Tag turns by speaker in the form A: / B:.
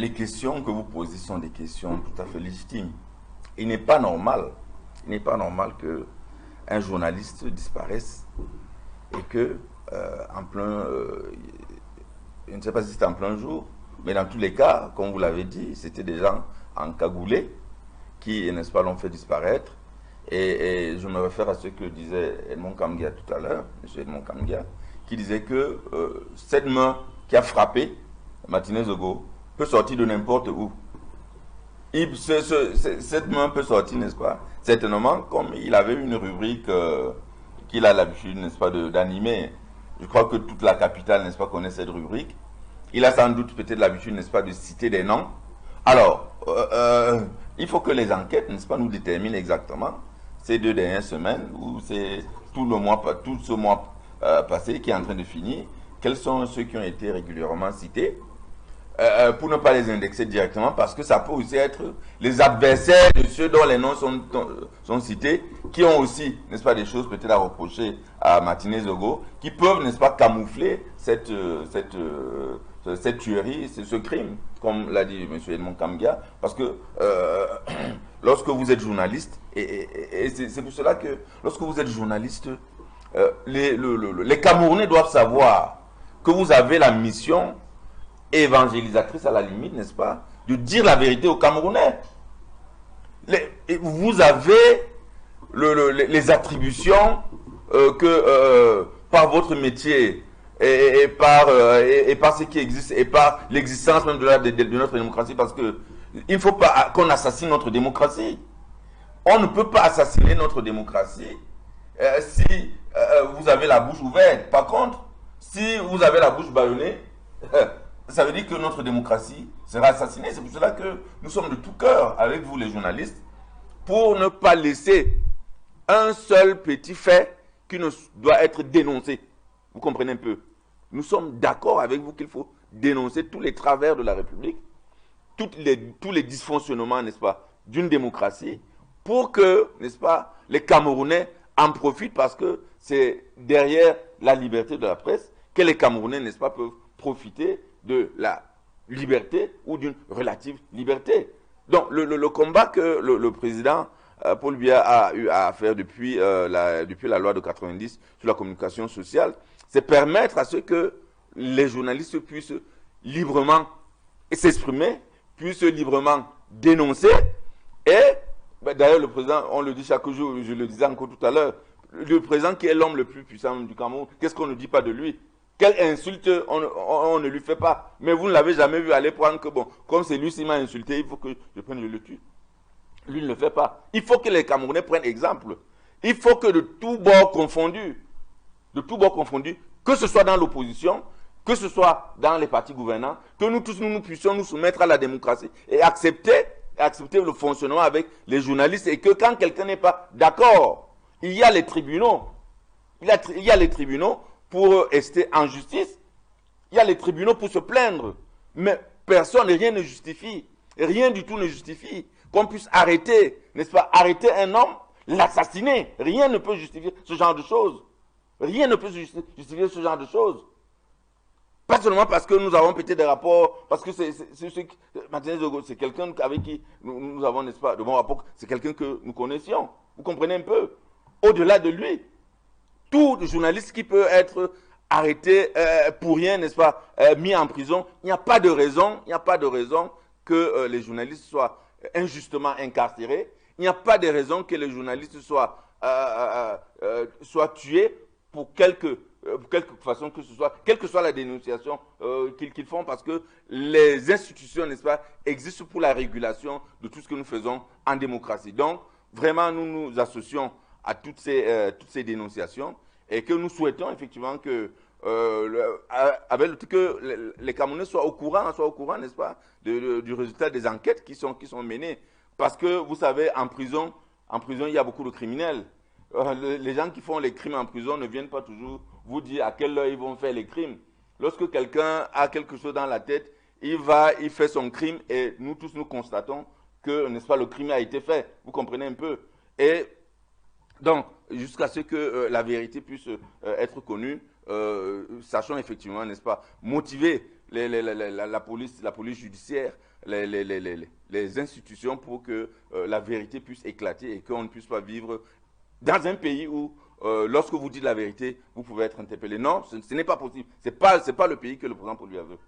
A: les questions que vous posez sont des questions tout à fait légitimes. Il n'est pas normal, que un journaliste disparaisse et que en plein, je ne sais pas si c'était en plein jour, mais dans tous les cas, comme vous l'avez dit, c'était des gens encagoulés qui, n'est-ce pas, l'ont fait disparaître. Et je me réfère à ce que disait Edmond Kamgia tout à l'heure, M. Edmond Kamgia, qui disait que cette main qui a frappé Martinez Zogo peut sortir de n'importe où. Cette main peut sortir, n'est-ce pas? Certainement, comme il avait une rubrique qu'il a l'habitude, n'est-ce pas, d'animer. Je crois que toute la capitale, n'est-ce pas, connaît cette rubrique. Il a sans doute peut-être l'habitude, n'est-ce pas, de citer des noms. Alors, il faut que les enquêtes, n'est-ce pas, nous déterminent exactement ces 2 dernières semaines, ou c'est tout ce mois passé qui est en train de finir, quels sont ceux qui ont été régulièrement cités, pour ne pas les indexer directement, parce que ça peut aussi être les adversaires de ceux dont les noms sont cités, qui ont aussi, n'est-ce pas, des choses peut-être à reprocher à Martinez Zogo, qui peuvent, n'est-ce pas, camoufler cette tuerie, ce crime, comme l'a dit M. Edmond Kamgia, parce que lorsque vous êtes journaliste, et c'est pour cela que lorsque vous êtes journaliste, les Camerounais doivent savoir que vous avez la mission évangélisatrice à la limite, n'est-ce pas, de dire la vérité aux Camerounais. Vous avez les attributions que par votre métier et par ce qui existe et par l'existence même de notre démocratie, parce que il ne faut pas qu'on assassine notre démocratie. On ne peut pas assassiner notre démocratie si vous avez la bouche ouverte. Par contre, si vous avez la bouche bâillonnée, ça veut dire que notre démocratie sera assassinée. C'est pour cela que nous sommes de tout cœur avec vous les journalistes pour ne pas laisser un seul petit fait qui ne doit être dénoncé. Vous comprenez un peu? Nous sommes d'accord avec vous qu'il faut dénoncer tous les travers de la République, tous les dysfonctionnements, n'est-ce pas, d'une démocratie, pour que, n'est-ce pas, les Camerounais en profitent, parce que c'est derrière la liberté de la presse que les Camerounais, n'est-ce pas, peuvent profiter de la liberté ou d'une relative liberté. Donc le combat que le président Paul Biya a eu à faire depuis la loi de 90 sur la communication sociale, c'est permettre à ce que les journalistes puissent librement s'exprimer, puissent librement dénoncer. Et d'ailleurs le président, on le dit chaque jour, je le disais encore tout à l'heure, le président qui est l'homme le plus puissant du Cameroun, qu'est-ce qu'on ne dit pas de lui? Quelle insulte on ne lui fait pas? Mais vous ne l'avez jamais vu aller prendre que, bon, comme c'est lui qui m'a insulté, il faut que je prenne le tue. Lui ne le fait pas. Il faut que les Camerounais prennent exemple. Il faut que de tous bords confondus, que ce soit dans l'opposition, que ce soit dans les partis gouvernants, que nous tous nous puissions nous soumettre à la démocratie et accepter le fonctionnement avec les journalistes, et que quand quelqu'un n'est pas d'accord, il y a les tribunaux. Il y a les tribunaux pour rester en justice. Il y a les tribunaux pour se plaindre. Mais personne, rien ne justifie. Rien du tout ne justifie qu'on puisse arrêter, n'est-ce pas, arrêter un homme, l'assassiner. Rien ne peut justifier ce genre de choses. Rien ne peut justifier ce genre de choses. Pas seulement parce que nous avons peut-être des rapports, parce que Martinez Zogo, c'est quelqu'un avec qui nous avons, n'est-ce pas, de bons rapports, c'est quelqu'un que nous connaissions. Vous comprenez un peu? Au-delà de lui, tout journaliste qui peut être arrêté pour rien, n'est-ce pas, mis en prison, il n'y a pas de raison, que les journalistes soient injustement incarcérés. Il n'y a pas de raison que les journalistes soient tués pour quelque façon que ce soit, quelle que soit la dénonciation qu'ils font, parce que les institutions, n'est-ce pas, existent pour la régulation de tout ce que nous faisons en démocratie. Donc, vraiment, nous nous associons à toutes ces dénonciations, et que nous souhaitons effectivement que les Camerounais soient au courant, n'est-ce pas, du résultat des enquêtes qui sont menées. Parce que, vous savez, en prison, il y a beaucoup de criminels. Les gens qui font les crimes en prison ne viennent pas toujours vous dire à quelle heure ils vont faire les crimes. Lorsque quelqu'un a quelque chose dans la tête, il fait son crime, et nous tous nous constatons que, n'est-ce pas, le crime a été fait. Vous comprenez un peu? Et donc, jusqu'à ce que la vérité puisse être connue, sachons effectivement, n'est-ce pas, motiver la police judiciaire, les institutions pour que la vérité puisse éclater et qu'on ne puisse pas vivre dans un pays où, lorsque vous dites la vérité, vous pouvez être interpellé. Non, ce n'est pas possible. Ce n'est pas le pays que le président Paul Biya veut.